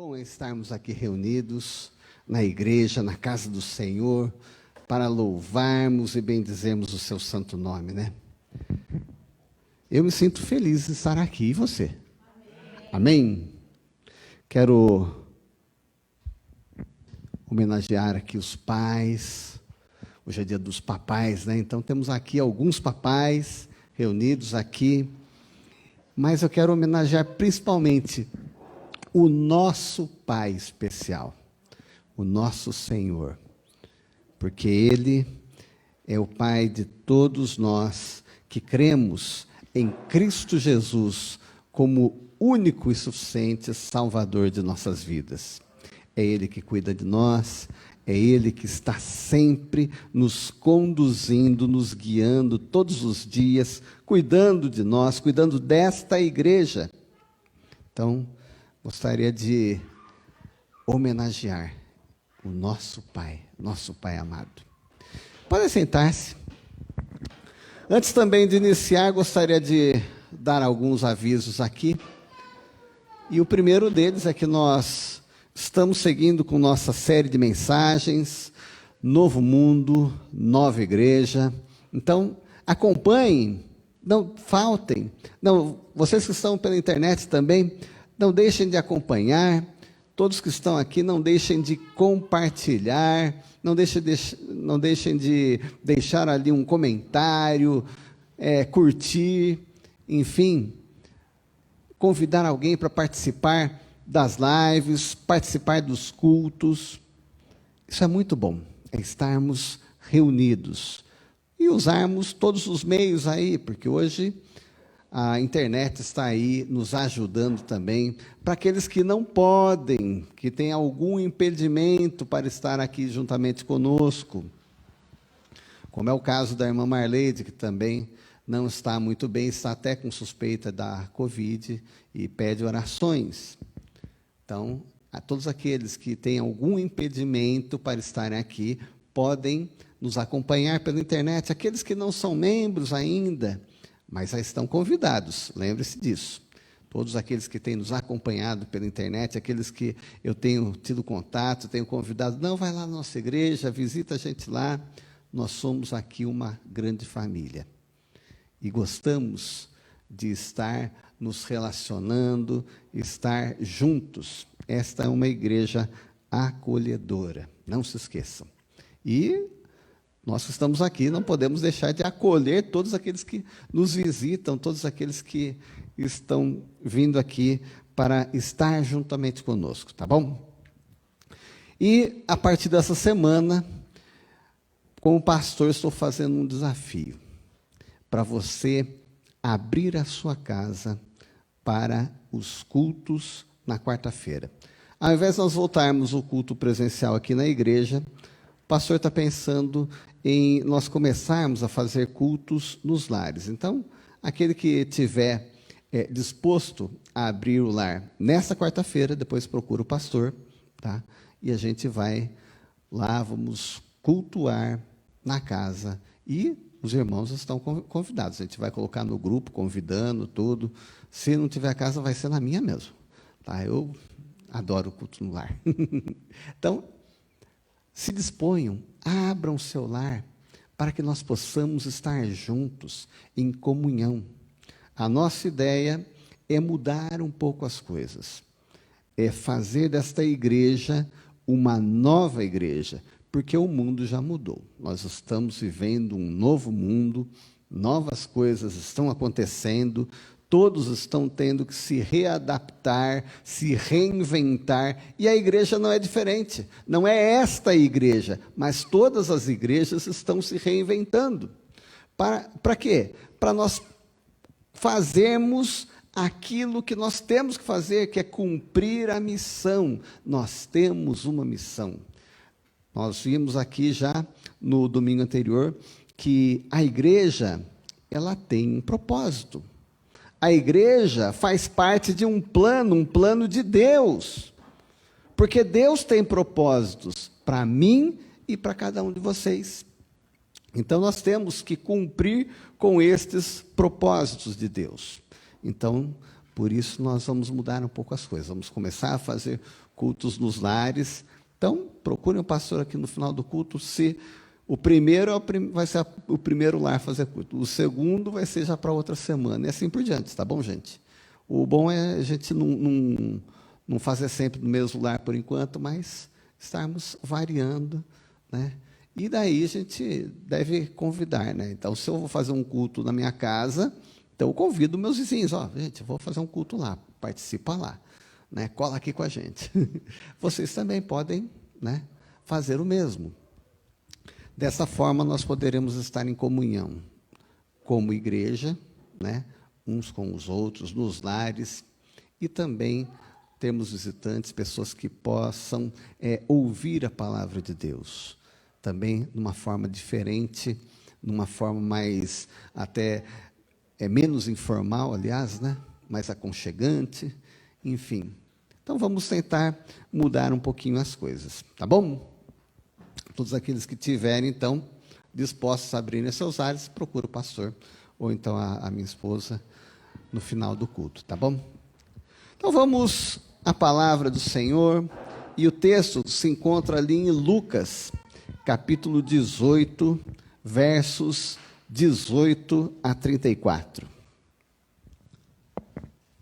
Bom é estarmos aqui reunidos na igreja, na casa do Senhor, para louvarmos e bendizermos o seu santo nome, né? Eu me sinto feliz de estar aqui, e você? Amém? Quero homenagear aqui os pais. Hoje é dia dos papais, né? Então temos aqui alguns papais reunidos aqui, mas eu quero homenagear principalmente o nosso Pai especial, o nosso Senhor, porque Ele é o Pai de todos nós que cremos em Cristo Jesus como único e suficiente Salvador de nossas vidas. É Ele que cuida de nós, é Ele que está sempre nos conduzindo, nos guiando todos os dias, cuidando de nós, cuidando desta igreja. Então, gostaria de homenagear o nosso Pai amado. Pode sentar-se. Antes também de iniciar, gostaria de dar alguns avisos aqui. E o primeiro deles é que nós estamos seguindo com nossa série de mensagens, Novo Mundo, Nova Igreja. Então, acompanhem, não faltem. Não, vocês que estão pela internet também, não deixem de acompanhar. Todos que estão aqui, não deixem de compartilhar, não deixem de deixar ali um comentário, curtir, enfim, convidar alguém para participar das lives, participar dos cultos. Isso é muito bom, é estarmos reunidos e usarmos todos os meios aí, porque hoje a internet está aí nos ajudando também, para aqueles que não podem, que têm algum impedimento para estar aqui juntamente conosco, como é o caso da irmã Marleide, que também não está muito bem, está até com suspeita da Covid e pede orações. Então, a todos aqueles que têm algum impedimento para estarem aqui, podem nos acompanhar pela internet. Aqueles que não são membros ainda, mas já estão convidados, lembre-se disso. Todos aqueles que têm nos acompanhado pela internet, aqueles que eu tenho tido contato, tenho convidado, não, vai lá na nossa igreja, visita a gente lá. Nós somos aqui uma grande família. E gostamos de estar nos relacionando, estar juntos. Esta é uma igreja acolhedora, não se esqueçam. E nós que estamos aqui, não podemos deixar de acolher todos aqueles que nos visitam, todos aqueles que estão vindo aqui para estar juntamente conosco, tá bom? E, a partir dessa semana, como pastor, estou fazendo um desafio para você abrir a sua casa para os cultos na quarta-feira. Ao invés de nós voltarmos o culto presencial aqui na igreja, o pastor está pensando em nós começarmos a fazer cultos nos lares. Então, aquele que tiver disposto a abrir o lar nessa quarta-feira, depois procura o pastor, tá? E a gente vai lá, vamos cultuar na casa. E os irmãos estão convidados. A gente vai colocar no grupo, convidando tudo. Se não tiver casa, vai ser na minha mesmo. Tá? Eu adoro o culto no lar. Então, se disponham, abram o seu lar, para que nós possamos estar juntos, em comunhão. A nossa ideia é mudar um pouco as coisas, é fazer desta igreja uma nova igreja, porque o mundo já mudou. Nós estamos vivendo um novo mundo, novas coisas estão acontecendo, todos estão tendo que se readaptar, se reinventar, e a igreja não é diferente. Não é esta igreja, mas todas as igrejas estão se reinventando. Para quê? Para nós fazermos aquilo que nós temos que fazer, que é cumprir a missão. Nós temos uma missão. Nós vimos aqui já no domingo anterior que a igreja, ela tem um propósito. A igreja faz parte de um plano de Deus, porque Deus tem propósitos para mim e para cada um de vocês. Então, nós temos que cumprir com estes propósitos de Deus. Então, por isso, nós vamos mudar um pouco as coisas, vamos começar a fazer cultos nos lares. Então, procurem o pastor aqui no final do culto. Se o primeiro vai ser o primeiro lar a fazer culto, o segundo vai ser já para outra semana, e assim por diante, tá bom, gente? O bom é a gente não fazer sempre no mesmo lar por enquanto, mas estarmos variando, né? E daí a gente deve convidar, né? Então, se eu vou fazer um culto na minha casa, então eu convido meus vizinhos, gente, eu vou fazer um culto lá, participa lá, né? Cola aqui com a gente. Vocês também podem, né, fazer o mesmo. Dessa forma, nós poderemos estar em comunhão como igreja, né, uns com os outros, nos lares, e também termos visitantes, pessoas que possam ouvir a palavra de Deus, também de uma forma diferente, numa forma mais, até menos informal, aliás, né, mais aconchegante, enfim. Então, vamos tentar mudar um pouquinho as coisas, tá bom? Todos aqueles que tiverem, então, dispostos a abrirem seus ares, procura o pastor, ou então a minha esposa, no final do culto, tá bom? Então, vamos à palavra do Senhor, e o texto se encontra ali em Lucas, capítulo 18, versos 18 a 34.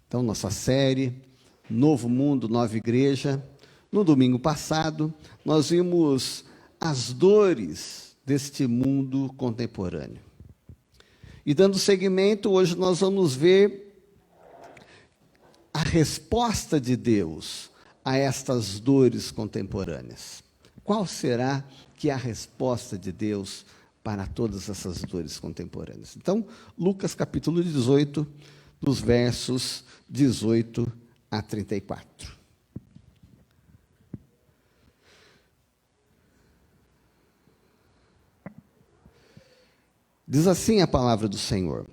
Então, nossa série, Novo Mundo, Nova Igreja. No domingo passado, nós vimos as dores deste mundo contemporâneo. E dando seguimento, hoje nós vamos ver a resposta de Deus a estas dores contemporâneas. Qual será que é a resposta de Deus para todas essas dores contemporâneas? Então, Lucas capítulo 18, dos versos 18 a 34. Diz assim a palavra do Senhor.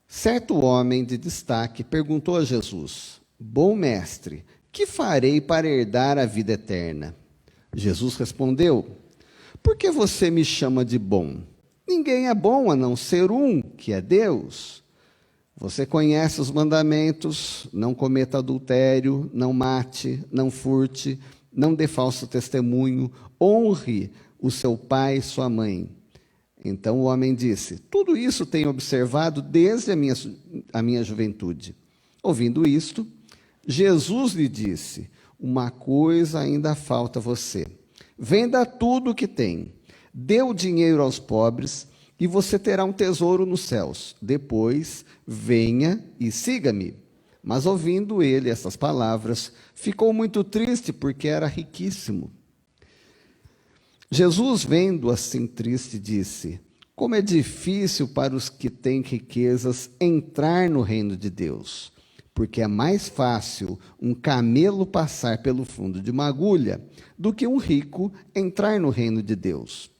Certo homem de destaque perguntou a Jesus: Bom mestre, que farei para herdar a vida eterna? Jesus respondeu: Por que você me chama de bom? Ninguém é bom a não ser um, que é Deus. Você conhece os mandamentos: não cometa adultério, não mate, não furte, não dê falso testemunho, honre o seu pai e sua mãe. Então o homem disse: Tudo isso tenho observado desde a minha juventude. Ouvindo isto, Jesus lhe disse: Uma coisa ainda falta a você. Venda tudo o que tem, dê o dinheiro aos pobres, e você terá um tesouro nos céus. Depois, venha e siga-me. Mas ouvindo ele essas palavras, ficou muito triste, porque era riquíssimo. Jesus, vendo assim triste, disse: Como é difícil para os que têm riquezas entrar no reino de Deus, porque é mais fácil um camelo passar pelo fundo de uma agulha do que um rico entrar no reino de Deus.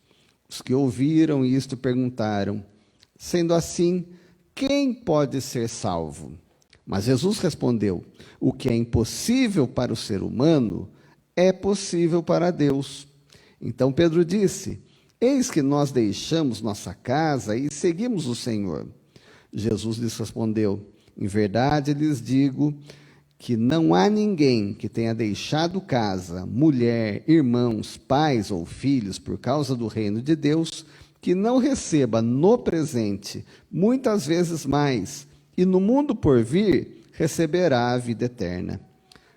Os que ouviram isto perguntaram: Sendo assim, quem pode ser salvo? Mas Jesus respondeu: O que é impossível para o ser humano é possível para Deus. Então Pedro disse: Eis que nós deixamos nossa casa e seguimos o Senhor. Jesus lhes respondeu: Em verdade lhes digo que não há ninguém que tenha deixado casa, mulher, irmãos, pais ou filhos por causa do reino de Deus, que não receba no presente muitas vezes mais, e no mundo por vir receberá a vida eterna.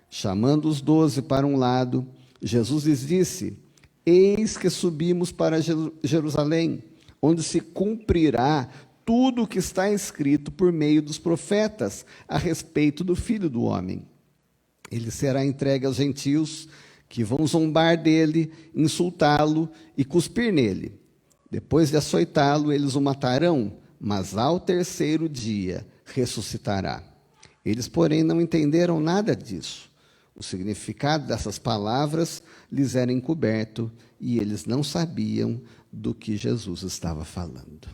Chamando os 12 para um lado, Jesus lhes disse: Eis que subimos para Jerusalém, onde se cumprirá tudo o que está escrito por meio dos profetas a respeito do Filho do Homem. Ele será entregue aos gentios, que vão zombar dele, insultá-lo e cuspir nele. Depois de açoitá-lo, eles o matarão, mas ao terceiro dia ressuscitará. Eles, porém, não entenderam nada disso. O significado dessas palavras lhes era encoberto e eles não sabiam do que Jesus estava falando.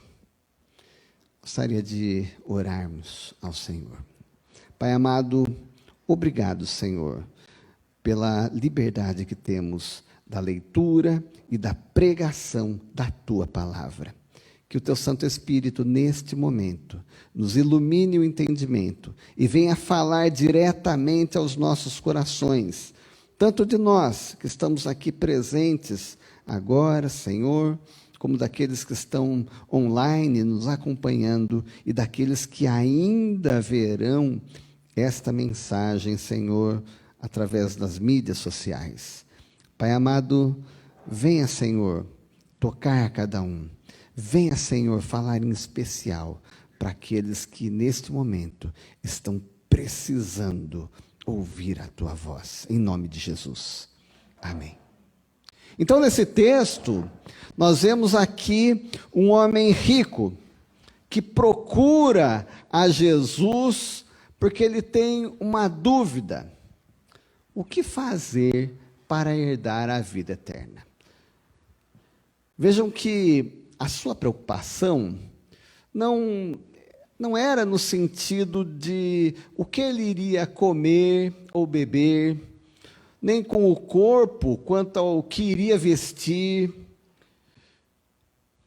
Gostaria de orarmos ao Senhor. Pai amado, obrigado, Senhor, pela liberdade que temos da leitura e da pregação da Tua palavra. que o teu Santo Espírito, neste momento, nos ilumine o entendimento e venha falar diretamente aos nossos corações, tanto de nós que estamos aqui presentes agora, Senhor, como daqueles que estão online nos acompanhando e daqueles que ainda verão esta mensagem, Senhor, através das mídias sociais. Pai amado, venha, Senhor, tocar cada um. Venha, Senhor, falar em especial para aqueles que neste momento estão precisando ouvir a tua voz, em nome de Jesus. Amém. Então, nesse texto, nós vemos aqui um homem rico que procura a Jesus porque ele tem uma dúvida: o que fazer para herdar a vida eterna? Vejam que a sua preocupação não era no sentido de o que ele iria comer ou beber, nem com o corpo quanto ao que iria vestir.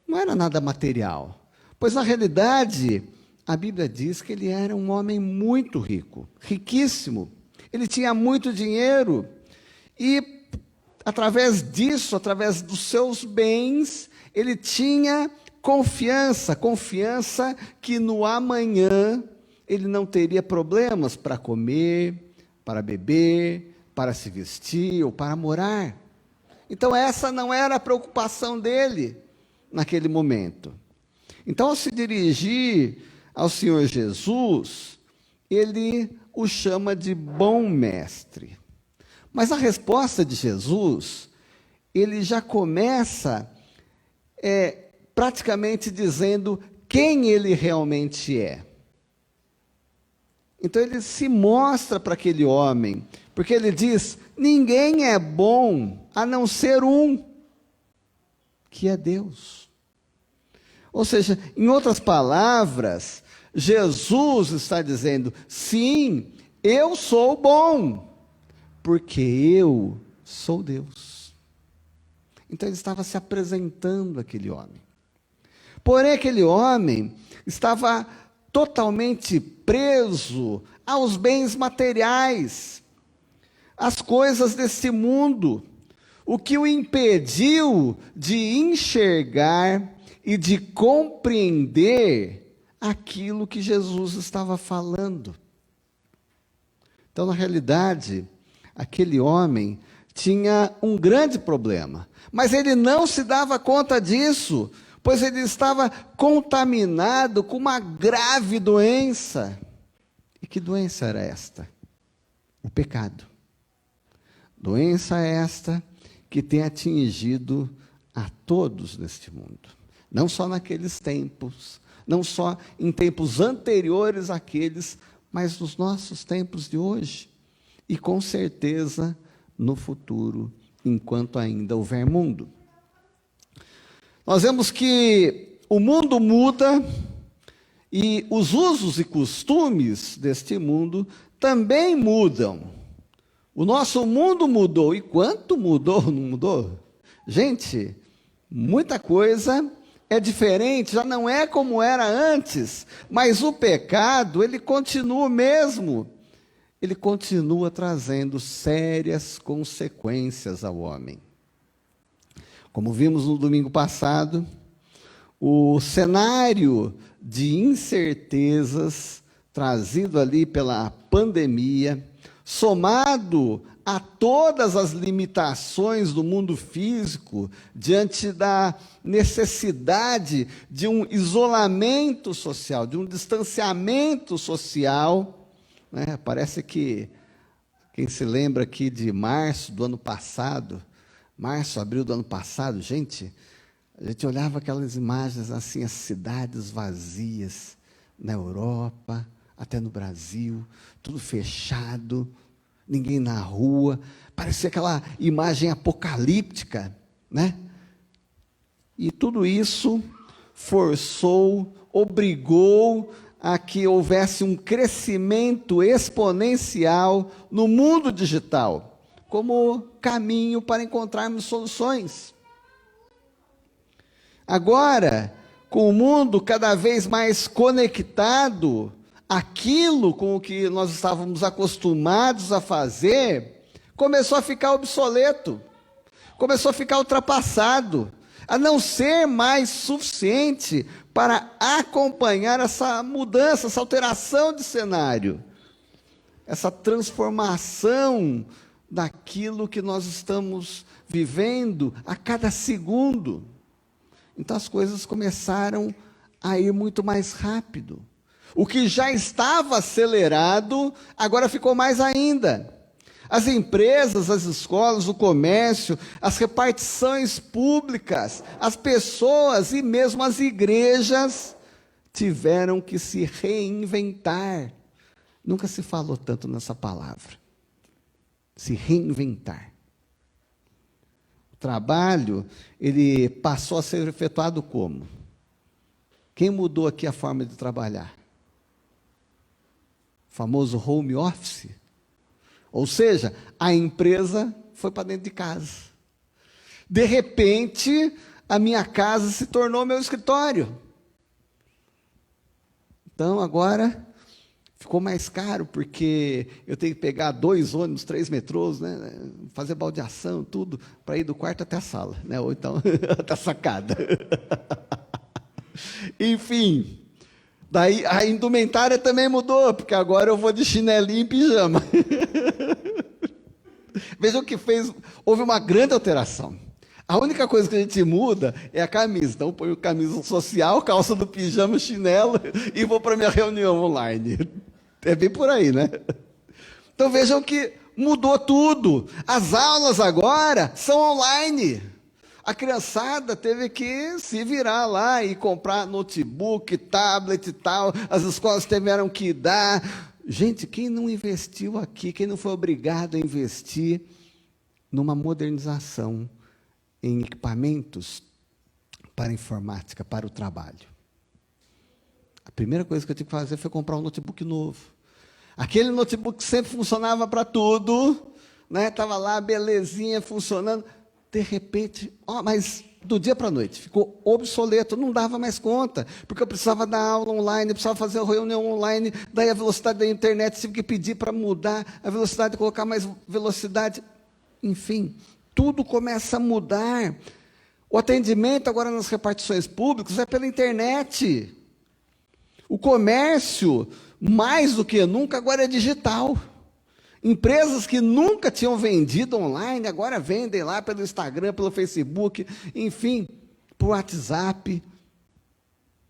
Não era nada material, pois na realidade a Bíblia diz que ele era um homem muito rico, riquíssimo. Ele tinha muito dinheiro e através disso, através dos seus bens, ele tinha confiança que no amanhã ele não teria problemas para comer, para beber, para se vestir ou para morar. Então essa não era a preocupação dele naquele momento. Então, ao se dirigir ao Senhor Jesus, ele o chama de bom mestre. Mas a resposta de Jesus, ele já começa praticamente dizendo quem ele realmente é. Então ele se mostra para aquele homem, porque ele diz: ninguém é bom a não ser um, que é Deus. Ou seja, em outras palavras, Jesus está dizendo: sim, eu sou bom, porque eu sou Deus. Então ele estava se apresentando àquele homem. Porém, aquele homem estava totalmente preso aos bens materiais, às coisas desse mundo, o que o impediu de enxergar e de compreender aquilo que Jesus estava falando. Então, na realidade, aquele homem tinha um grande problema, mas ele não se dava conta disso, pois ele estava contaminado com uma grave doença. E que doença era esta? O pecado. Doença esta que tem atingido a todos neste mundo. Não só naqueles tempos, não só em tempos anteriores àqueles, mas nos nossos tempos de hoje. E com certeza no futuro, enquanto ainda houver mundo. Nós vemos que o mundo muda e os usos e costumes deste mundo também mudam. O nosso mundo mudou. E quanto mudou, não mudou? Gente, muita coisa é diferente, já não é como era antes. Mas o pecado, ele continua o mesmo. Ele continua trazendo sérias consequências ao homem. Como vimos no domingo passado, o cenário de incertezas trazido ali pela pandemia, somado a todas as limitações do mundo físico, diante da necessidade de um isolamento social, de um distanciamento social, né? Parece que, quem se lembra aqui de março do ano passado, março, abril do ano passado, a gente olhava aquelas imagens assim, as cidades vazias, na Europa, até no Brasil, tudo fechado, ninguém na rua, parecia aquela imagem apocalíptica, né? E tudo isso forçou, obrigou a que houvesse um crescimento exponencial no mundo digital, como caminho para encontrarmos soluções. Agora, com o mundo cada vez mais conectado, aquilo com o que nós estávamos acostumados a fazer, começou a ficar obsoleto, começou a ficar ultrapassado, a não ser mais suficiente para acompanhar essa mudança, essa alteração de cenário, essa transformação daquilo que nós estamos vivendo a cada segundo. Então as coisas começaram a ir muito mais rápido. O que já estava acelerado, agora ficou mais ainda. As empresas, as escolas, o comércio, as repartições públicas, as pessoas e mesmo as igrejas tiveram que se reinventar. Nunca se falou tanto nessa palavra. Se reinventar. O trabalho, ele passou a ser efetuado como? Quem mudou aqui a forma de trabalhar? O famoso home office. Ou seja, a empresa foi para dentro de casa. De repente, a minha casa se tornou meu escritório. Então, agora, ficou mais caro, porque eu tenho que pegar 2 ônibus, 3 metrôs, né, fazer baldeação, tudo, para ir do quarto até a sala, né, ou então até a sacada. Enfim, daí a indumentária também mudou, porque agora eu vou de chinelinho e pijama. Vejam que houve uma grande alteração. A única coisa que a gente muda é a camisa. Então, eu ponho camisa social, calça do pijama, chinelo e vou para minha reunião online. É bem por aí, né? Então, vejam que mudou tudo. As aulas agora são online. A criançada teve que se virar lá e comprar notebook, tablet e tal. As escolas tiveram que dar. Gente, quem não investiu aqui, quem não foi obrigado a investir numa modernização em equipamentos para a informática, para o trabalho? A primeira coisa que eu tive que fazer foi comprar um notebook novo. Aquele notebook que sempre funcionava para tudo, né? Estava lá, belezinha, funcionando. De repente, mas do dia para a noite, ficou obsoleto, não dava mais conta, porque eu precisava dar aula online, precisava fazer a reunião online, daí a velocidade da internet, tive que pedir para mudar a velocidade, colocar mais velocidade, enfim, tudo começa a mudar. O atendimento agora nas repartições públicas é pela internet. O comércio, mais do que nunca, agora é digital. Empresas que nunca tinham vendido online, agora vendem lá pelo Instagram, pelo Facebook, enfim, por WhatsApp.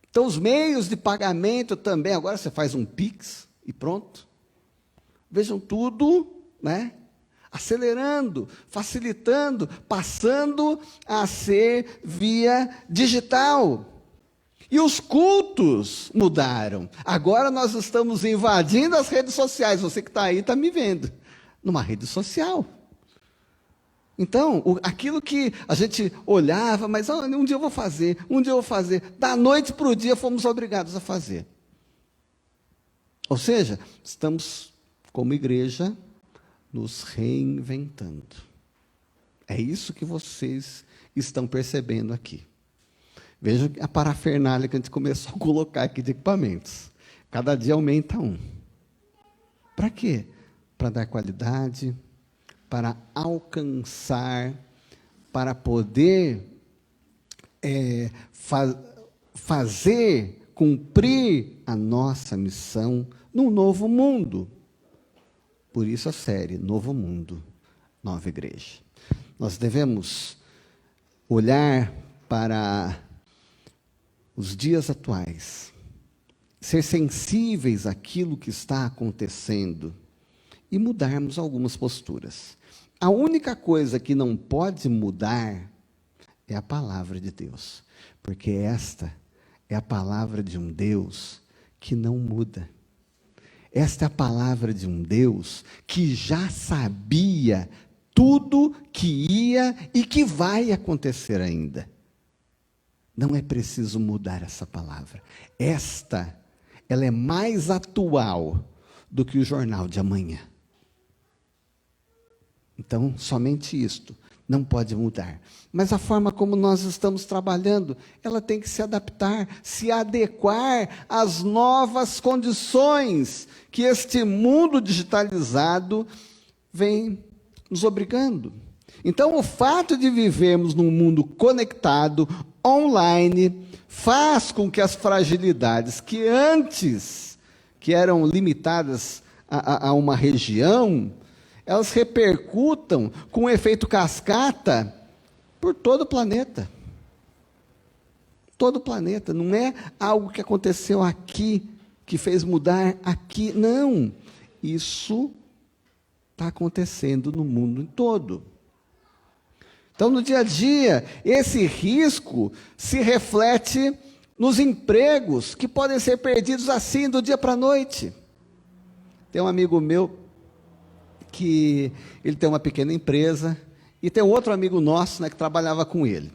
Então, os meios de pagamento também, agora você faz um Pix e pronto. Vejam tudo, né? Acelerando, facilitando, passando a ser via digital. E os cultos mudaram. Agora nós estamos invadindo as redes sociais. Você que está aí está me vendo. Numa rede social. Então, aquilo que a gente olhava, mas um dia eu vou fazer, um dia eu vou fazer. Da noite para o dia fomos obrigados a fazer. Ou seja, estamos, como igreja, nos reinventando. É isso que vocês estão percebendo aqui. Veja a parafernália que a gente começou a colocar aqui de equipamentos. Cada dia aumenta um. Para quê? Para dar qualidade, para alcançar, para poder fazer, cumprir a nossa missão num novo mundo. Por isso a série Novo Mundo, Nova Igreja. Nós devemos olhar para os dias atuais, ser sensíveis àquilo que está acontecendo e mudarmos algumas posturas. A única coisa que não pode mudar é a palavra de Deus, porque esta é a palavra de um Deus que não muda. Esta é a palavra de um Deus que já sabia tudo que ia e que vai acontecer ainda. Não é preciso mudar essa palavra. Ela é mais atual do que o jornal de amanhã. Então, somente isto não pode mudar. Mas a forma como nós estamos trabalhando, ela tem que se adaptar, se adequar às novas condições que este mundo digitalizado vem nos obrigando. Então, o fato de vivermos num mundo conectado, online, faz com que as fragilidades que antes, que eram limitadas a uma região, elas repercutam com um efeito cascata por todo o planeta. Todo o planeta. Não é algo que aconteceu aqui, que fez mudar aqui. Não. Isso está acontecendo no mundo todo. Então, no dia a dia, esse risco se reflete nos empregos que podem ser perdidos assim, do dia para a noite. Tem um amigo meu que ele tem uma pequena empresa, e tem outro amigo nosso, né, que trabalhava com ele.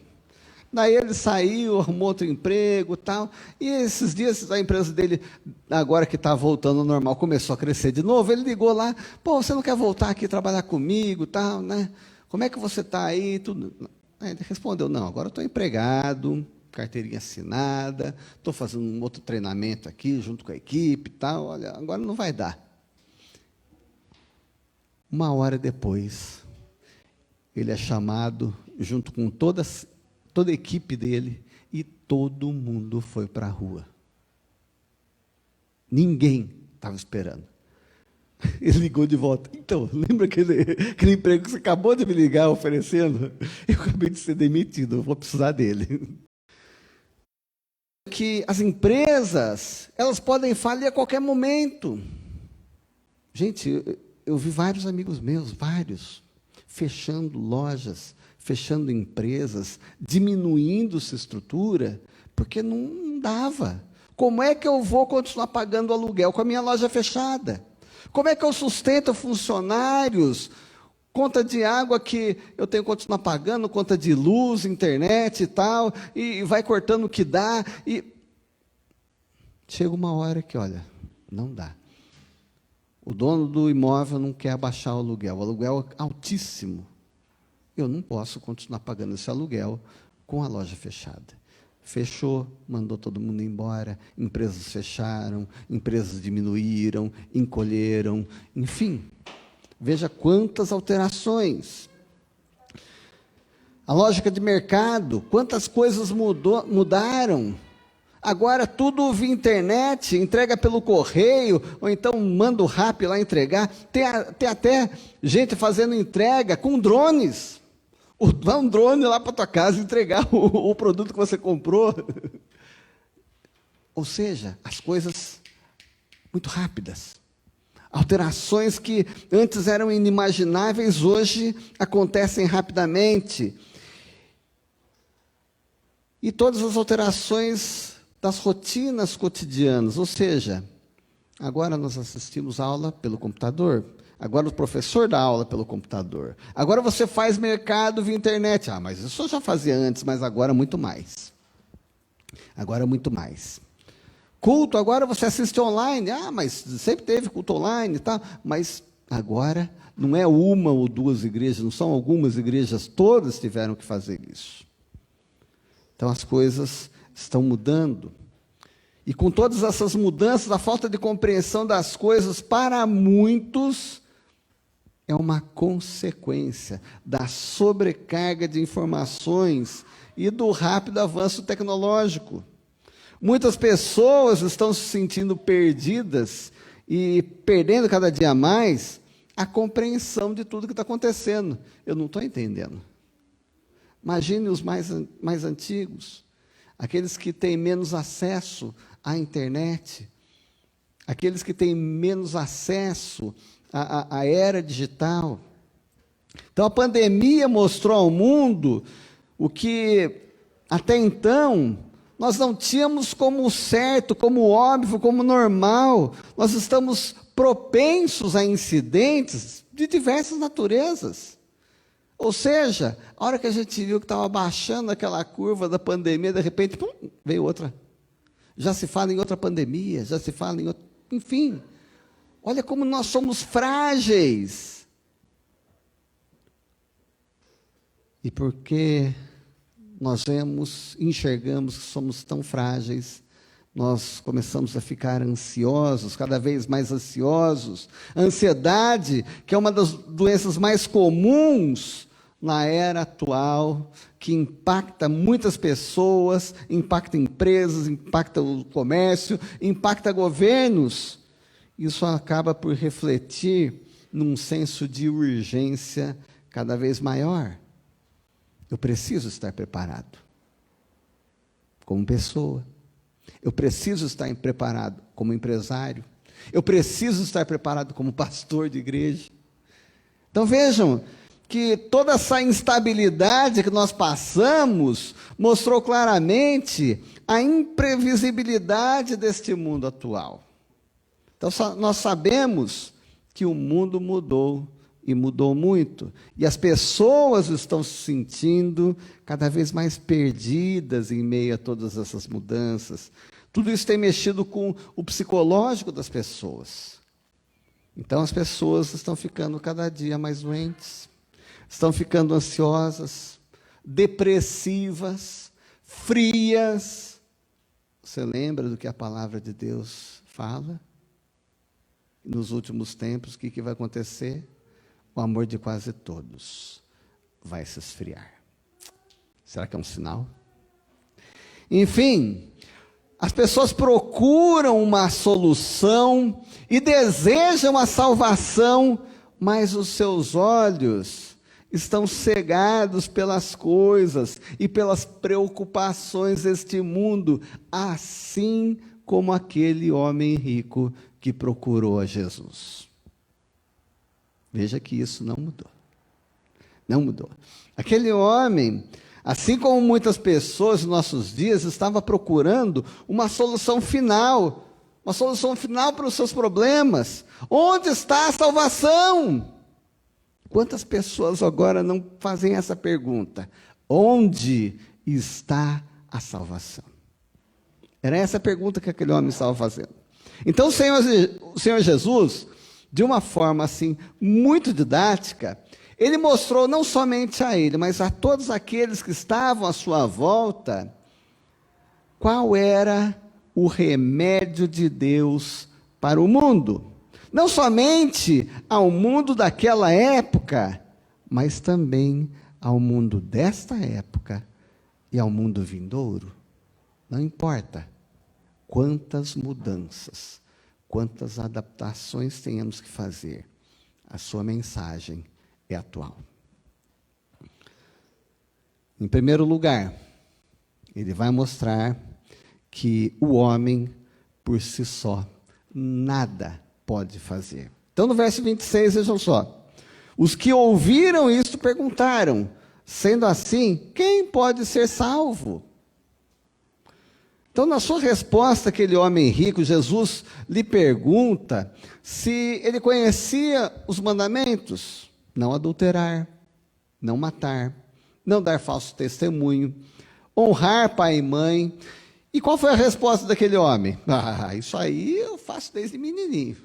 Daí ele saiu, arrumou outro emprego e tal, e esses dias a empresa dele, agora que está voltando ao normal, começou a crescer de novo, ele ligou lá, pô, você não quer voltar aqui trabalhar comigo e tal, né? Como é que você está aí? Tudo. Aí ele respondeu, não, agora eu estou empregado, carteirinha assinada, estou fazendo um outro treinamento aqui, junto com a equipe e tal, olha, agora não vai dar. Uma hora depois, ele é chamado, junto com toda a equipe dele, e todo mundo foi para a rua. Ninguém estava esperando. Ele ligou de volta. Então, lembra aquele emprego que você acabou de me ligar oferecendo? Eu acabei de ser demitido, eu vou precisar dele. Que as empresas, elas podem falir a qualquer momento. Gente, eu vi vários amigos meus, fechando lojas, fechando empresas, diminuindo sua estrutura, porque não dava. Como é que eu vou continuar pagando aluguel com a minha loja fechada? Como é que eu sustento funcionários? Conta de água que eu tenho que continuar pagando, conta de luz, internet e tal, e vai cortando o que dá. E chega uma hora que, olha, não dá. O dono do imóvel não quer abaixar o aluguel é altíssimo. Eu não posso continuar pagando esse aluguel com a loja fechada. Fechou, mandou todo mundo embora, empresas fecharam, empresas diminuíram, encolheram, enfim. Veja quantas alterações. A lógica de mercado, quantas coisas mudaram. Agora tudo via internet, entrega pelo correio, ou então manda o Rappi lá entregar. Tem até gente fazendo entrega com drones. Vai um drone lá para a tua casa entregar o produto que você comprou. Ou seja, as coisas muito rápidas. Alterações que antes eram inimagináveis, hoje acontecem rapidamente. E todas as alterações das rotinas cotidianas, ou seja, agora nós assistimos aula pelo computador, agora o professor dá aula pelo computador, agora você faz mercado via internet, mas isso eu já fazia antes, mas agora muito mais. Agora muito mais. Culto, agora você assiste online, mas sempre teve culto online e tal, mas agora não é uma ou duas igrejas, não são algumas igrejas, todas tiveram que fazer isso. Então as coisas estão mudando. E com todas essas mudanças, a falta de compreensão das coisas, para muitos, é uma consequência da sobrecarga de informações e do rápido avanço tecnológico. Muitas pessoas estão se sentindo perdidas e perdendo cada dia mais a compreensão de tudo que está acontecendo. Eu não estou entendendo. Imagine os mais antigos, aqueles que têm menos acesso à internet, aqueles que têm menos acesso à era digital. Então, a pandemia mostrou ao mundo o que, até então, nós não tínhamos como certo, como óbvio, como normal. Nós estamos propensos a incidentes de diversas naturezas. Ou seja, a hora que a gente viu que estava baixando aquela curva da pandemia, de repente, veio outra. Já se fala em outra pandemia, já se fala em outra... Enfim, olha como nós somos frágeis. E porque nós enxergamos que somos tão frágeis, nós começamos a ficar ansiosos, cada vez mais ansiosos. A ansiedade, que é uma das doenças mais comuns na era atual, que impacta muitas pessoas, impacta empresas, impacta o comércio, impacta governos. Isso acaba por refletir num senso de urgência cada vez maior. Eu preciso estar preparado como pessoa. Eu preciso estar preparado como empresário. Eu preciso estar preparado como pastor de igreja. Então vejam que toda essa instabilidade que nós passamos mostrou claramente a imprevisibilidade deste mundo atual. Então nós sabemos que o mundo mudou e mudou muito. E as pessoas estão se sentindo cada vez mais perdidas em meio a todas essas mudanças. Tudo isso tem mexido com o psicológico das pessoas. Então as pessoas estão ficando cada dia mais doentes, estão ficando ansiosas, depressivas, frias. Você lembra do que a palavra de Deus fala? Nos últimos tempos, o que vai acontecer? O amor de quase todos vai se esfriar. Será que é um sinal? Enfim, as pessoas procuram uma solução e desejam a salvação, mas os seus olhos estão cegados pelas coisas e pelas preocupações deste mundo, assim como aquele homem rico que procurou a Jesus. Veja que isso não mudou. Não mudou. Aquele homem, assim como muitas pessoas nos nossos dias, estava procurando uma solução final para os seus problemas. Onde está a salvação? Quantas pessoas agora não fazem essa pergunta? Onde está a salvação? Era essa a pergunta que aquele homem estava fazendo. Então o Senhor Jesus, de uma forma assim muito didática, ele mostrou não somente a ele, mas a todos aqueles que estavam à sua volta, qual era o remédio de Deus para o mundo. Não somente ao mundo daquela época, mas também ao mundo desta época e ao mundo vindouro. Não importa quantas mudanças, quantas adaptações tenhamos que fazer, a sua mensagem é atual. Em primeiro lugar, ele vai mostrar que o homem, por si só, nada pode fazer. Então, no verso 26, vejam só. Os que ouviram isto perguntaram, sendo assim, quem pode ser salvo? Então, na sua resposta, aquele homem rico, Jesus lhe pergunta se ele conhecia os mandamentos: não adulterar, não matar, não dar falso testemunho, honrar pai e mãe. E qual foi a resposta daquele homem? Isso aí eu faço desde menininho.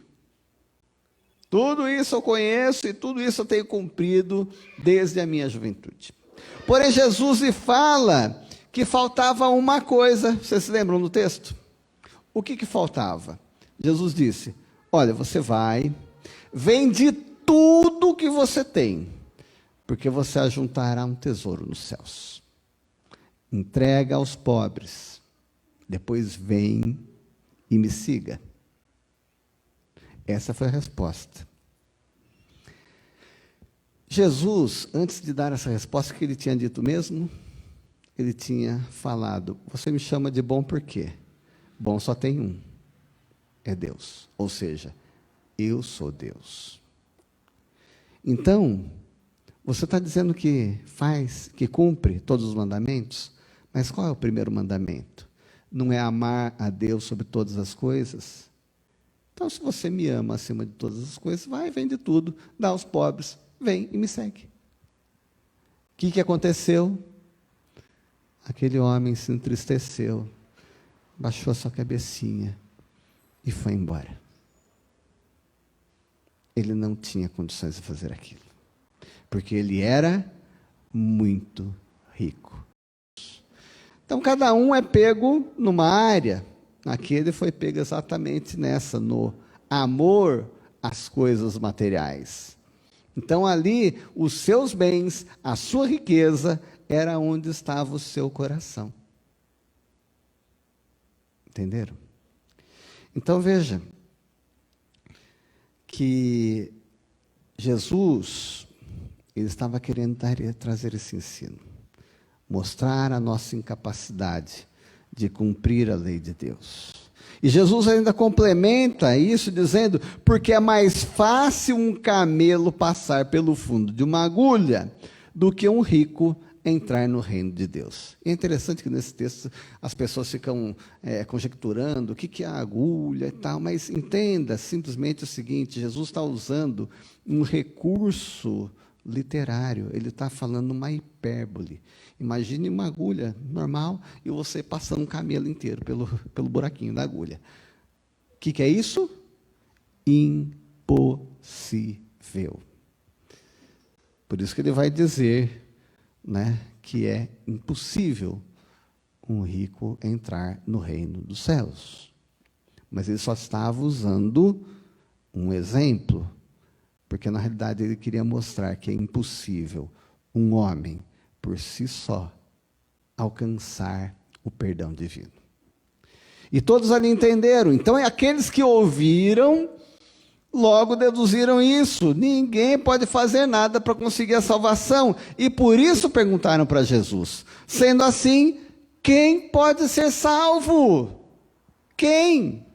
Tudo isso eu conheço e tudo isso eu tenho cumprido desde a minha juventude. Porém, Jesus lhe fala que faltava uma coisa. Vocês se lembram do texto? O que faltava? Jesus disse: olha, você vai, vende tudo que você tem, porque você ajuntará um tesouro nos céus. Entrega aos pobres, depois vem e me siga. Essa foi a resposta. Jesus, antes de dar essa resposta, que ele tinha dito mesmo? Ele tinha falado: você me chama de bom por quê? Bom só tem um, é Deus. Ou seja, eu sou Deus. Então, você está dizendo que cumpre todos os mandamentos, mas qual é o primeiro mandamento? Não é amar a Deus sobre todas as coisas? Então, se você me ama acima de todas as coisas, vai, vende tudo, dá aos pobres, vem e me segue. O que aconteceu? Aquele homem se entristeceu, baixou a sua cabecinha e foi embora. Ele não tinha condições de fazer aquilo, porque ele era muito rico. Então, cada um é pego numa área. Aqui ele foi pego exatamente nessa, no amor às coisas materiais. Então, ali, os seus bens, a sua riqueza, era onde estava o seu coração. Entenderam? Então, veja que Jesus, ele estava querendo trazer esse ensino, mostrar a nossa incapacidade de cumprir a lei de Deus. E Jesus ainda complementa isso dizendo, porque é mais fácil um camelo passar pelo fundo de uma agulha do que um rico entrar no reino de Deus. E é interessante que nesse texto as pessoas ficam conjecturando o que é a agulha e tal, mas entenda simplesmente o seguinte, Jesus está usando um recurso literário, ele está falando uma hipérbole. Imagine uma agulha normal e você passando um camelo inteiro pelo buraquinho da agulha. O que é isso? Impossível. Por isso que ele vai dizer, né, que é impossível um rico entrar no reino dos céus. Mas ele só estava usando um exemplo, porque na realidade ele queria mostrar que é impossível um homem, por si só, alcançar o perdão divino. E todos ali entenderam. Então, aqueles que ouviram, logo deduziram isso. Ninguém pode fazer nada para conseguir a salvação. E por isso perguntaram para Jesus. Sendo assim, quem pode ser salvo? Quem?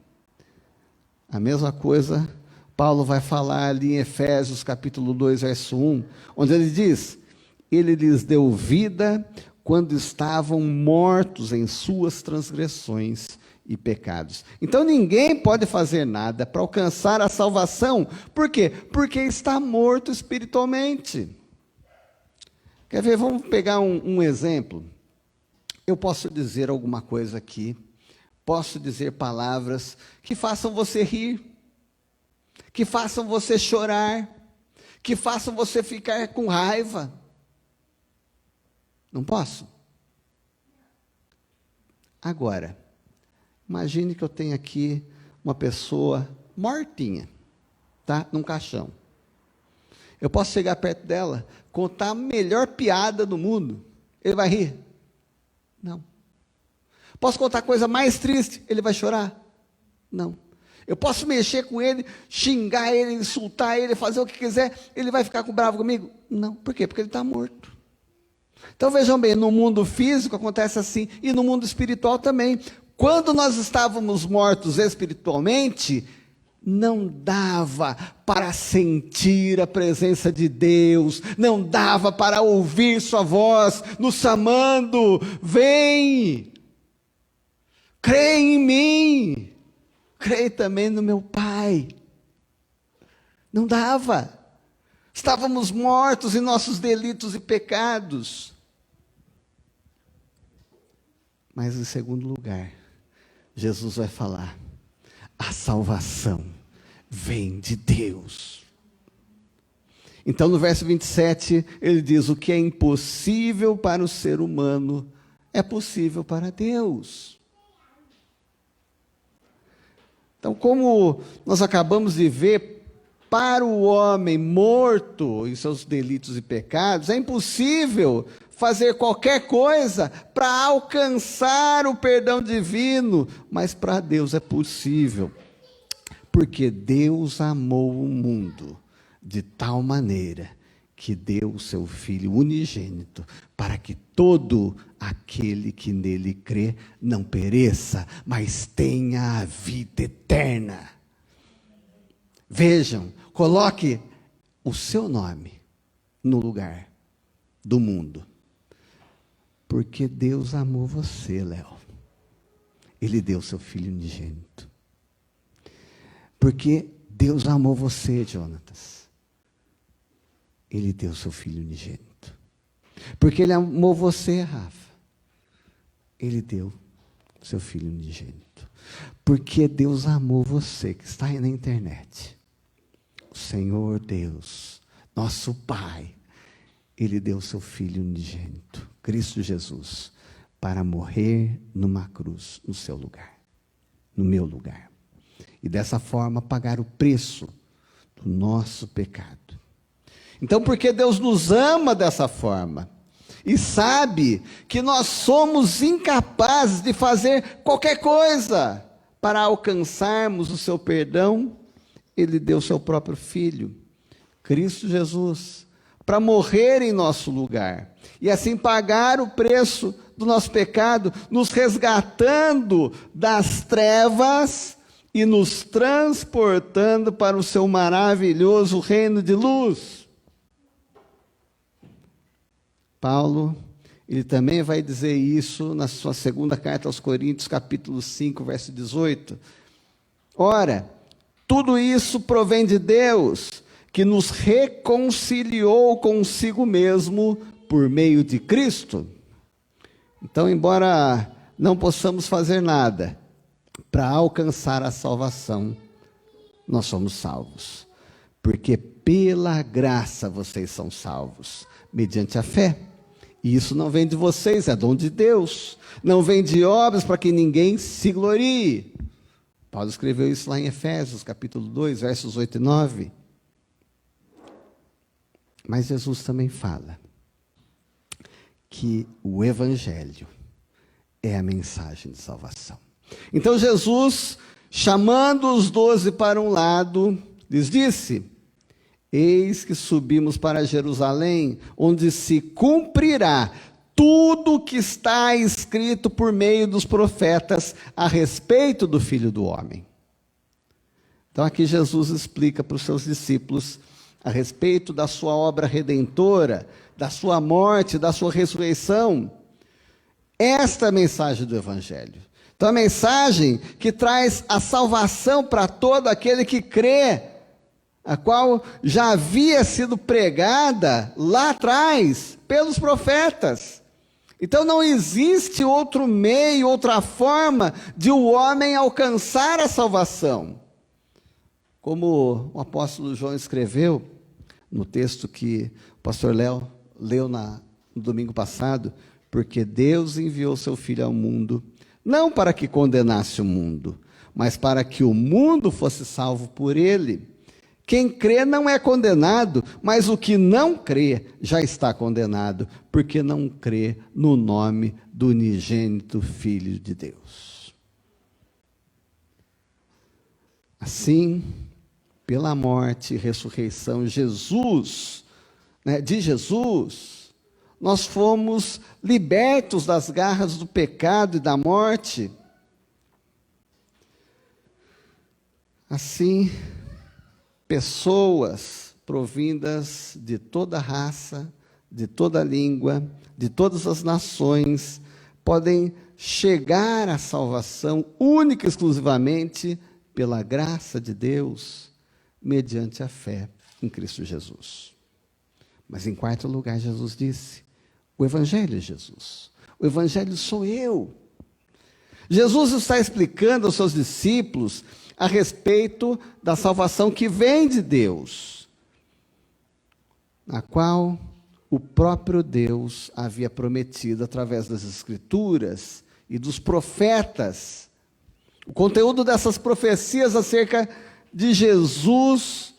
A mesma coisa Paulo vai falar ali em Efésios capítulo 2, verso 1, onde ele diz, ele lhes deu vida quando estavam mortos em suas transgressões e pecados. Então ninguém pode fazer nada para alcançar a salvação. Por quê? Porque está morto espiritualmente. Quer ver? Vamos pegar um exemplo. Eu posso dizer alguma coisa aqui, posso dizer palavras que façam você rir, que façam você chorar, que façam você ficar com raiva. Não posso? Agora, imagine que eu tenho aqui uma pessoa mortinha, tá? Num caixão. Eu posso chegar perto dela, contar a melhor piada do mundo. Ele vai rir? Não. Posso contar a coisa mais triste? Ele vai chorar? Não. Eu posso mexer com ele, xingar ele, insultar ele, fazer o que quiser, ele vai ficar bravo comigo? Não. Por quê? Porque ele está morto. Então vejam bem, no mundo físico acontece assim, e no mundo espiritual também. Quando nós estávamos mortos espiritualmente, não dava para sentir a presença de Deus, não dava para ouvir sua voz nos chamando, vem, crê em mim, crê também no meu Pai. Não dava, estávamos mortos em nossos delitos e pecados. Mas em segundo lugar, Jesus vai falar, a salvação vem de Deus. Então no verso 27, ele diz, o que é impossível para o ser humano, é possível para Deus. Então, como nós acabamos de ver, para o homem morto em seus delitos e pecados, é impossível fazer qualquer coisa para alcançar o perdão divino, mas para Deus é possível, porque Deus amou o mundo de tal maneira que deu o seu Filho unigênito, para que todo aquele que nele crê não pereça, mas tenha a vida eterna. Vejam, coloque o seu nome no lugar do mundo, porque Deus amou você, Léo. Ele deu o seu Filho unigênito. Porque Deus amou você, Jonatas. Ele deu o seu Filho unigênito. Porque Ele amou você, Rafa. Ele deu o seu Filho unigênito. Porque Deus amou você, que está aí na internet. O Senhor Deus, nosso Pai, Ele deu seu Filho unigênito, Cristo Jesus, para morrer numa cruz no seu lugar, no meu lugar. E dessa forma pagar o preço do nosso pecado. Então, porque Deus nos ama dessa forma e sabe que nós somos incapazes de fazer qualquer coisa para alcançarmos o seu perdão, Ele deu seu próprio Filho, Cristo Jesus, para morrer em nosso lugar e assim pagar o preço do nosso pecado, nos resgatando das trevas e nos transportando para o seu maravilhoso reino de luz. Paulo, ele também vai dizer isso na sua segunda carta aos Coríntios, capítulo 5, verso 18. Ora, tudo isso provém de Deus, que nos reconciliou consigo mesmo por meio de Cristo. Então, embora não possamos fazer nada para alcançar a salvação, nós somos salvos. Porque pela graça vocês são salvos, mediante a fé. E isso não vem de vocês, é dom de Deus. Não vem de obras para que ninguém se glorie. Paulo escreveu isso lá em Efésios, capítulo 2, versos 8 e 9. Mas Jesus também fala que o Evangelho é a mensagem de salvação. Então Jesus, chamando os 12 para um lado, lhes disse: eis que subimos para Jerusalém, onde se cumprirá tudo o que está escrito por meio dos profetas a respeito do Filho do Homem. Então aqui Jesus explica para os seus discípulos a respeito da sua obra redentora, da sua morte, da sua ressurreição. Esta é a mensagem do Evangelho. Então a mensagem que traz a salvação para todo aquele que crê, a qual já havia sido pregada lá atrás pelos profetas. Então não existe outro meio, outra forma de o homem alcançar a salvação. Como o apóstolo João escreveu no texto que o pastor Léo leu no domingo passado, porque Deus enviou seu Filho ao mundo, não para que condenasse o mundo, mas para que o mundo fosse salvo por ele. Quem crê não é condenado, mas o que não crê já está condenado, porque não crê no nome do unigênito Filho de Deus. Assim, pela morte e ressurreição de Jesus, nós fomos libertos das garras do pecado e da morte. Assim, pessoas provindas de toda raça, de toda língua, de todas as nações, podem chegar à salvação única e exclusivamente pela graça de Deus, mediante a fé em Cristo Jesus. Mas em quarto lugar, Jesus disse: o Evangelho é Jesus. O Evangelho sou eu. Jesus está explicando aos seus discípulos a respeito da salvação que vem de Deus, a qual o próprio Deus havia prometido através das Escrituras e dos profetas. O conteúdo dessas profecias acerca de Jesus,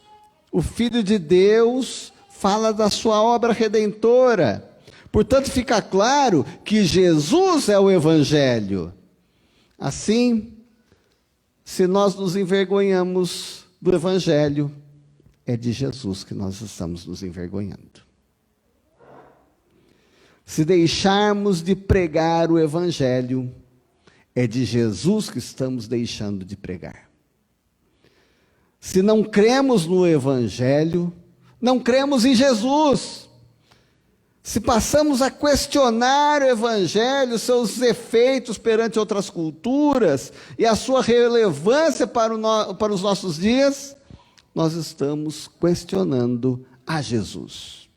o Filho de Deus, fala da sua obra redentora. Portanto, fica claro que Jesus é o Evangelho. Assim, se nós nos envergonhamos do Evangelho, é de Jesus que nós estamos nos envergonhando. Se deixarmos de pregar o Evangelho, é de Jesus que estamos deixando de pregar. Se não cremos no Evangelho, não cremos em Jesus. Se passamos a questionar o Evangelho, seus efeitos perante outras culturas e a sua relevância para os nossos dias, nós estamos questionando a Jesus.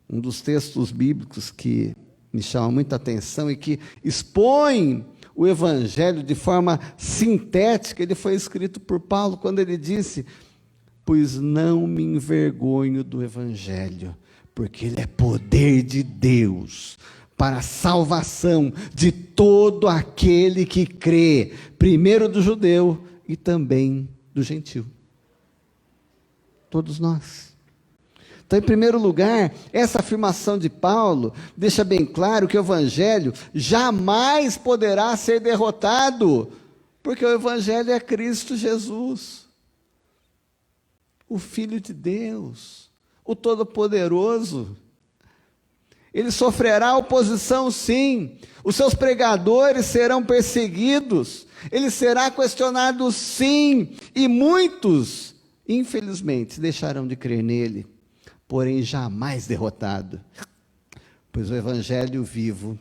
Um dos textos bíblicos que me chama muita atenção e que expõe o Evangelho de forma sintética, ele foi escrito por Paulo quando ele disse: pois não me envergonho do Evangelho, porque ele é poder de Deus para a salvação de todo aquele que crê, primeiro do judeu e também do gentio. Todos nós. Então, em primeiro lugar, essa afirmação de Paulo deixa bem claro que o evangelho jamais poderá ser derrotado, porque o evangelho é Cristo Jesus, o Filho de Deus, o Todo-Poderoso. Ele sofrerá oposição, sim. Os seus pregadores serão perseguidos. Ele será questionado, sim. E muitos, infelizmente, deixarão de crer nele, porém jamais derrotado. Pois o evangelho vivo,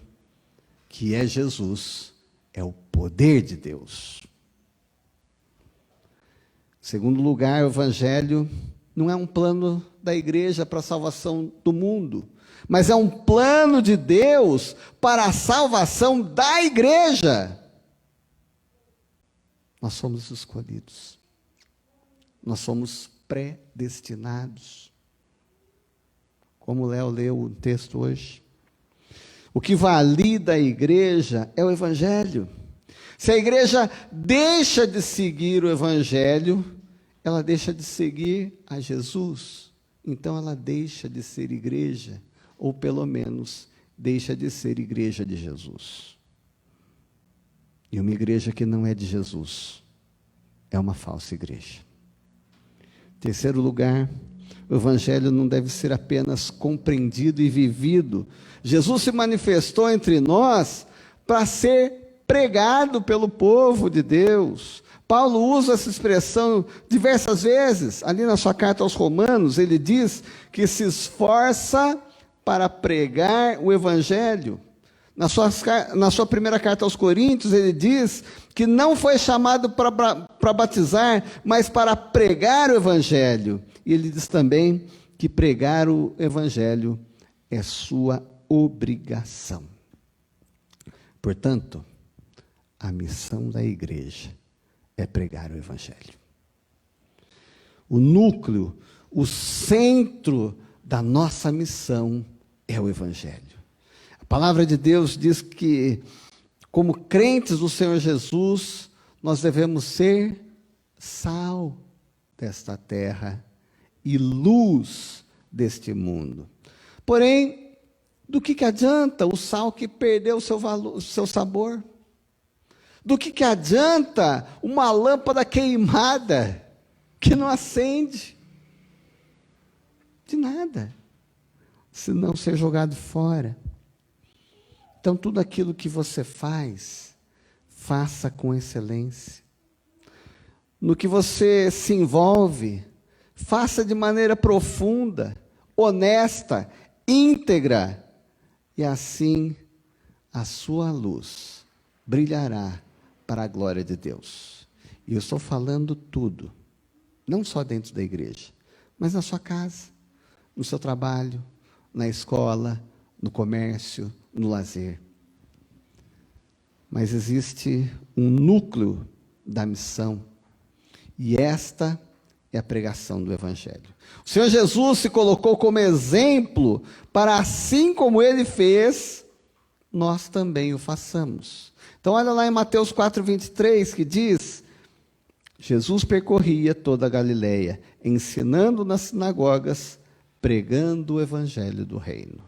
que é Jesus, é o poder de Deus. Em segundo lugar, o evangelho não é um plano da igreja para a salvação do mundo, mas é um plano de Deus para a salvação da igreja. Nós somos escolhidos. Nós somos predestinados. Como o Léo leu o texto hoje. O que valida a igreja é o evangelho. Se a igreja deixa de seguir o evangelho, ela deixa de seguir a Jesus. Então ela deixa de ser igreja, ou pelo menos deixa de ser igreja de Jesus. E uma igreja que não é de Jesus é uma falsa igreja. Em terceiro lugar, o evangelho não deve ser apenas compreendido e vivido. Jesus se manifestou entre nós para ser pregado pelo povo de Deus. Paulo usa essa expressão diversas vezes. Ali na sua carta aos Romanos, ele diz que se esforça para pregar o evangelho. Na sua primeira carta aos Coríntios, ele diz que não foi chamado para batizar, mas para pregar o evangelho. E ele diz também que pregar o evangelho é sua obrigação. Portanto, a missão da igreja é pregar o evangelho. O núcleo, o centro da nossa missão é o evangelho. A palavra de Deus diz que, como crentes do Senhor Jesus, nós devemos ser sal desta terra e luz deste mundo. Porém, do que adianta o sal que perdeu o seu valor, o seu sabor? Do que adianta uma lâmpada queimada que não acende? De nada, se não ser jogado fora. Então, tudo aquilo que você faz, faça com excelência. No que você se envolve, faça de maneira profunda, honesta, íntegra, e assim a sua luz brilhará para a glória de Deus. E eu estou falando tudo, não só dentro da igreja, mas na sua casa, no seu trabalho, na escola, no comércio, no lazer. Mas existe um núcleo da missão, e esta é a pregação do evangelho. O Senhor Jesus se colocou como exemplo para, assim como ele fez, nós também o façamos. Então olha lá em Mateus 4:23, que diz: Jesus percorria toda a Galileia, ensinando nas sinagogas, pregando o evangelho do reino.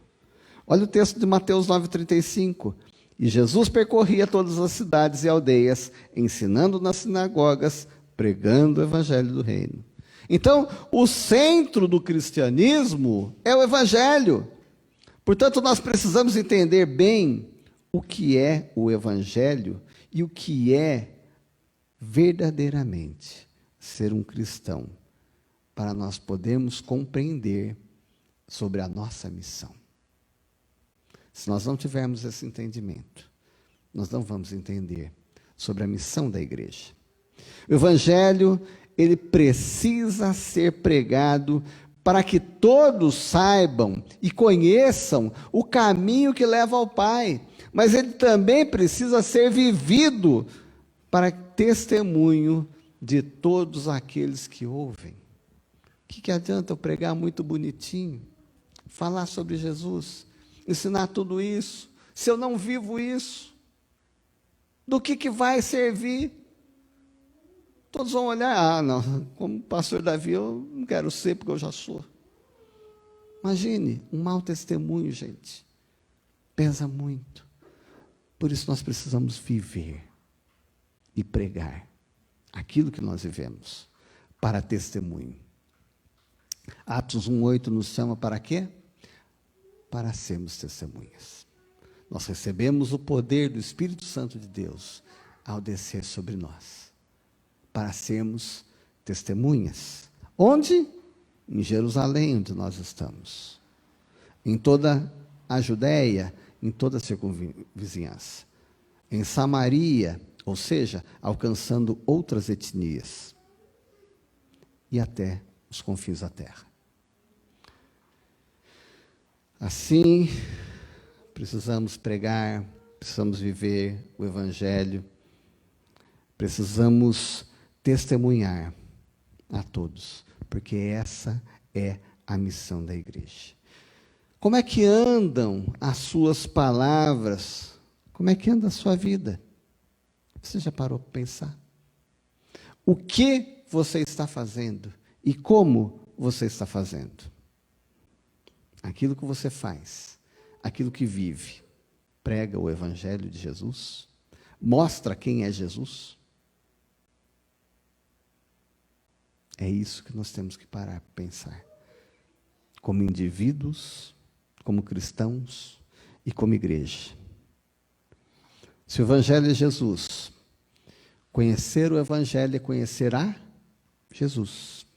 Olha o texto de Mateus 9:35. E Jesus percorria todas as cidades e aldeias, ensinando nas sinagogas, pregando o evangelho do reino. Então, o centro do cristianismo é o evangelho. Portanto, nós precisamos entender bem o que é o evangelho e o que é verdadeiramente ser um cristão, para nós podermos compreender sobre a nossa missão. Se nós não tivermos esse entendimento, nós não vamos entender sobre a missão da igreja. O evangelho, ele precisa ser pregado para que todos saibam e conheçam o caminho que leva ao Pai, mas ele também precisa ser vivido para testemunho de todos aqueles que ouvem. O que adianta eu pregar muito bonitinho, falar sobre Jesus, ensinar tudo isso, se eu não vivo isso, do que vai servir? Todos vão olhar, não, como pastor Davi eu não quero ser porque eu já sou. Imagine, um mau testemunho, gente, pesa muito. Por isso nós precisamos viver e pregar aquilo que nós vivemos, para testemunho. Atos 1:8 nos chama para quê? Para sermos testemunhas. Nós recebemos o poder do Espírito Santo de Deus ao descer sobre nós, para sermos testemunhas. Onde? Em Jerusalém, onde nós estamos. Em toda a Judéia, em toda a circunvizinhança. Em Samaria, ou seja, alcançando outras etnias. E até os confins da terra. Assim, precisamos pregar, precisamos viver o Evangelho, precisamos testemunhar a todos, porque essa é a missão da igreja. Como é que andam as suas palavras? Como é que anda a sua vida? Você já parou para pensar? O que você está fazendo e como você está fazendo? Aquilo que você faz, aquilo que vive, prega o Evangelho de Jesus? Mostra quem é Jesus? É isso que nós temos que parar para pensar. Como indivíduos, como cristãos e como igreja. Se o Evangelho é Jesus, conhecer o Evangelho é conhecer a Jesus.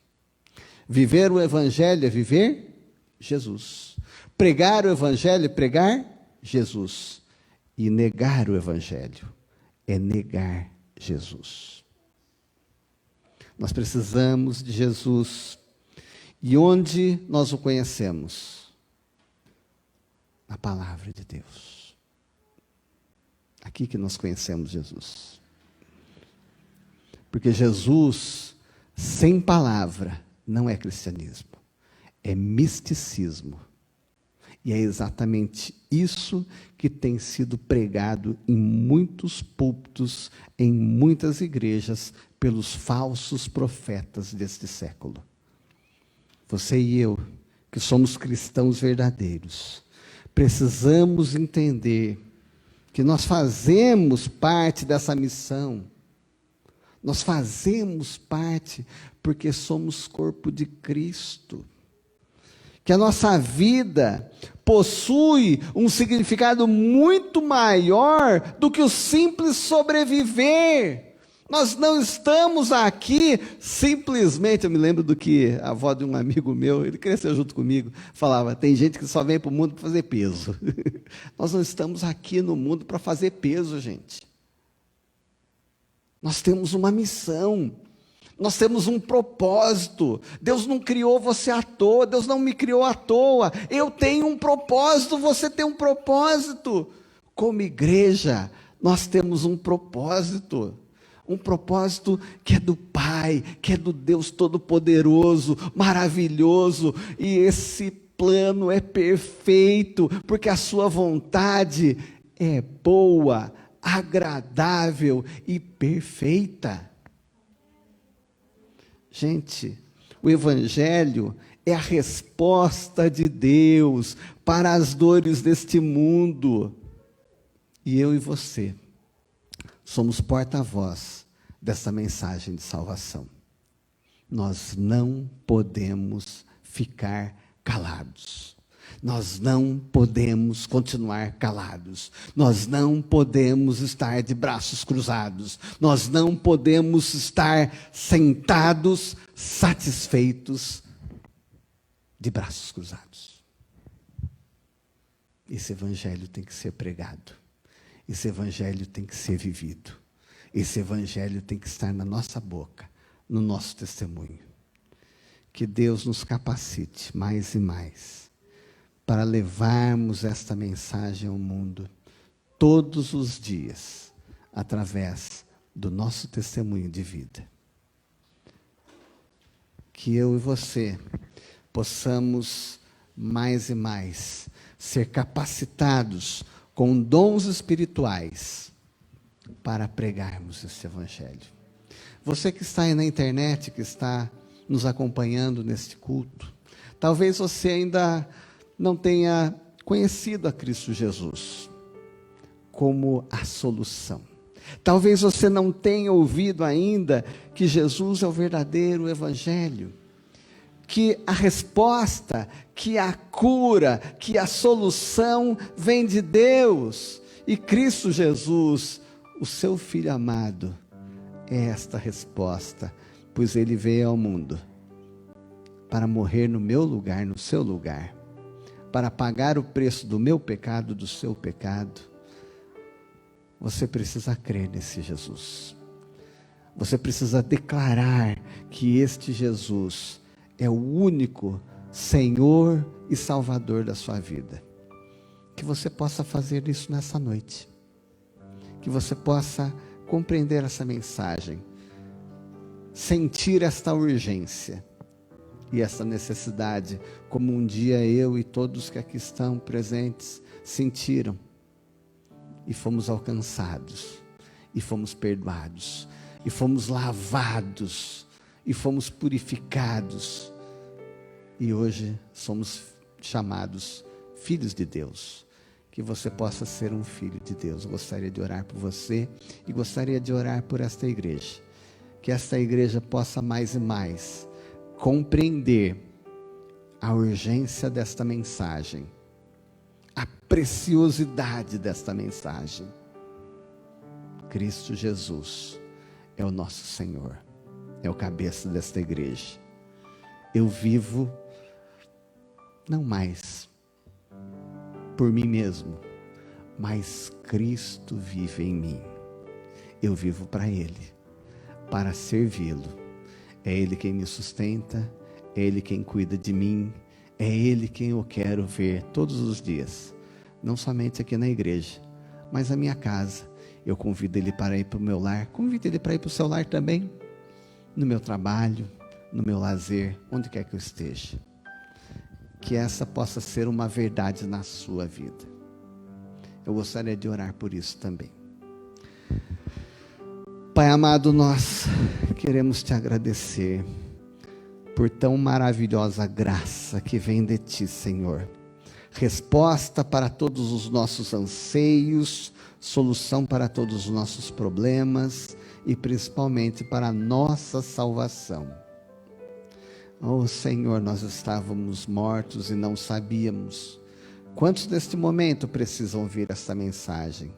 Viver o Evangelho é viver Jesus. Pregar o Evangelho é pregar Jesus. E negar o Evangelho é negar Jesus. Nós precisamos de Jesus. E onde nós o conhecemos? Na palavra de Deus. Aqui que nós conhecemos Jesus. Porque Jesus, sem palavra, não é cristianismo. É misticismo. E é exatamente isso que tem sido pregado em muitos púlpitos, em muitas igrejas, pelos falsos profetas deste século. Você e eu, que somos cristãos verdadeiros, precisamos entender que nós fazemos parte dessa missão. Nós fazemos parte porque somos corpo de Cristo. Que a nossa vida possui um significado muito maior do que o simples sobreviver. Nós não estamos aqui simplesmente, eu me lembro do que a avó de um amigo meu, ele cresceu junto comigo, falava, tem gente que só vem para o mundo para fazer peso. Nós não estamos aqui no mundo para fazer peso, gente. Nós temos uma missão. Nós temos um propósito. Deus não criou você à toa, Deus não me criou à toa. Eu tenho um propósito, você tem um propósito. Como igreja, nós temos um propósito que é do Pai, que é do Deus Todo-Poderoso, maravilhoso, e esse plano é perfeito, porque a sua vontade é boa, agradável e perfeita. Gente, o Evangelho é a resposta de Deus para as dores deste mundo. E eu e você somos porta-voz dessa mensagem de salvação. Nós não podemos ficar calados. Nós não podemos continuar calados. Nós não podemos estar de braços cruzados. Nós não podemos estar sentados, satisfeitos, de braços cruzados. Esse evangelho tem que ser pregado. Esse evangelho tem que ser vivido. Esse evangelho tem que estar na nossa boca, no nosso testemunho. Que Deus nos capacite mais e mais para levarmos esta mensagem ao mundo todos os dias, através do nosso testemunho de vida. Que eu e você possamos mais e mais ser capacitados com dons espirituais para pregarmos esse evangelho. Você que está aí na internet, que está nos acompanhando neste culto, talvez você ainda não tenha conhecido a Cristo Jesus como a solução. Talvez você não tenha ouvido ainda que Jesus é o verdadeiro evangelho, que a resposta, que a cura, que a solução vem de Deus, e Cristo Jesus, o seu Filho amado, é esta resposta, pois Ele veio ao mundo para morrer no meu lugar, no seu lugar, para pagar o preço do meu pecado, do seu pecado. Você precisa crer nesse Jesus. Você precisa declarar que este Jesus é o único Senhor e Salvador da sua vida. Que você possa fazer isso nessa noite. Que você possa compreender essa mensagem, sentir esta urgência e essa necessidade, como um dia eu e todos que aqui estão presentes sentiram, e fomos alcançados, e fomos perdoados, e fomos lavados, e fomos purificados, e hoje somos chamados filhos de Deus. Que você possa ser um filho de Deus. Eu gostaria de orar por você, e gostaria de orar por esta igreja, que esta igreja possa mais e mais compreender a urgência desta mensagem, a preciosidade desta mensagem. Cristo Jesus é o nosso Senhor, é o cabeça desta igreja. Eu vivo não mais por mim mesmo, mas Cristo vive em mim. Eu vivo para Ele, para servi-lo. É Ele quem me sustenta, é Ele quem cuida de mim, é Ele quem eu quero ver todos os dias, não somente aqui na igreja, mas na minha casa. Eu convido Ele para ir para o meu lar, convido Ele para ir para o seu lar também, no meu trabalho, no meu lazer, onde quer que eu esteja. Que essa possa ser uma verdade na sua vida. Eu gostaria de orar por isso também. Pai amado, nós queremos te agradecer por tão maravilhosa graça que vem de ti, Senhor. Resposta para todos os nossos anseios, solução para todos os nossos problemas e principalmente para a nossa salvação. Oh Senhor, nós estávamos mortos e não sabíamos. Quantos neste momento precisam ouvir esta mensagem?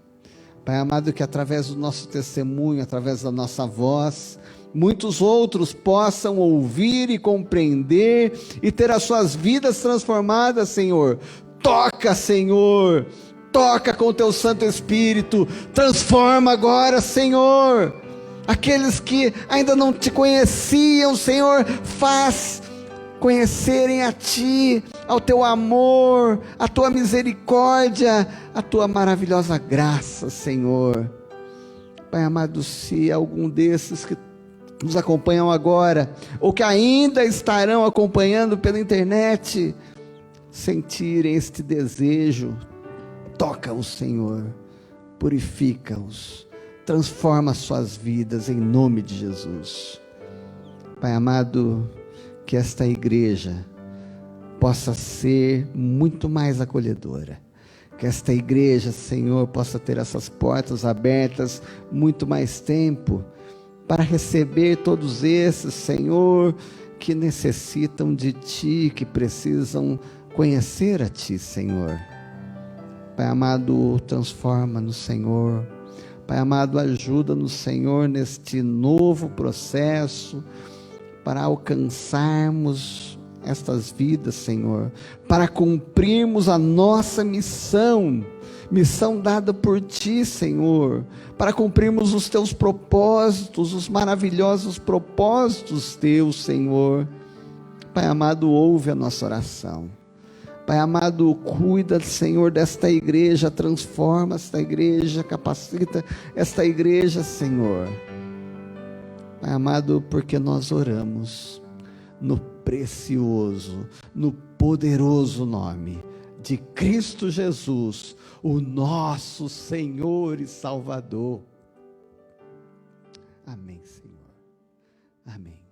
Pai amado, que através do nosso testemunho, através da nossa voz, muitos outros possam ouvir e compreender e ter as suas vidas transformadas, Senhor. Toca, Senhor, toca com o teu Santo Espírito, transforma agora, Senhor. Aqueles que ainda não te conheciam, Senhor, faz conhecerem a Ti, ao Teu amor, a Tua misericórdia, a Tua maravilhosa graça, Senhor. Pai amado, se algum desses que nos acompanham agora, ou que ainda estarão acompanhando pela internet, sentirem este desejo, toca-os, Senhor, purifica-os, transforma suas vidas em nome de Jesus. Pai amado, que esta igreja possa ser muito mais acolhedora, que esta igreja, Senhor, possa ter essas portas abertas muito mais tempo, para receber todos esses, Senhor, que necessitam de Ti, que precisam conhecer a Ti, Senhor. Pai amado, transforma-nos, Senhor. Pai amado, ajuda-nos, Senhor, neste novo processo, para alcançarmos estas vidas, Senhor, para cumprirmos a nossa missão dada por Ti, Senhor, para cumprirmos os Teus propósitos, os maravilhosos propósitos Teus, Senhor. Pai amado, ouve a nossa oração. Pai amado, cuida, Senhor, desta igreja, transforma esta igreja, capacita esta igreja, Senhor. Pai amado, porque nós oramos no precioso, no poderoso nome de Cristo Jesus, o nosso Senhor e Salvador. Amém, Senhor. Amém.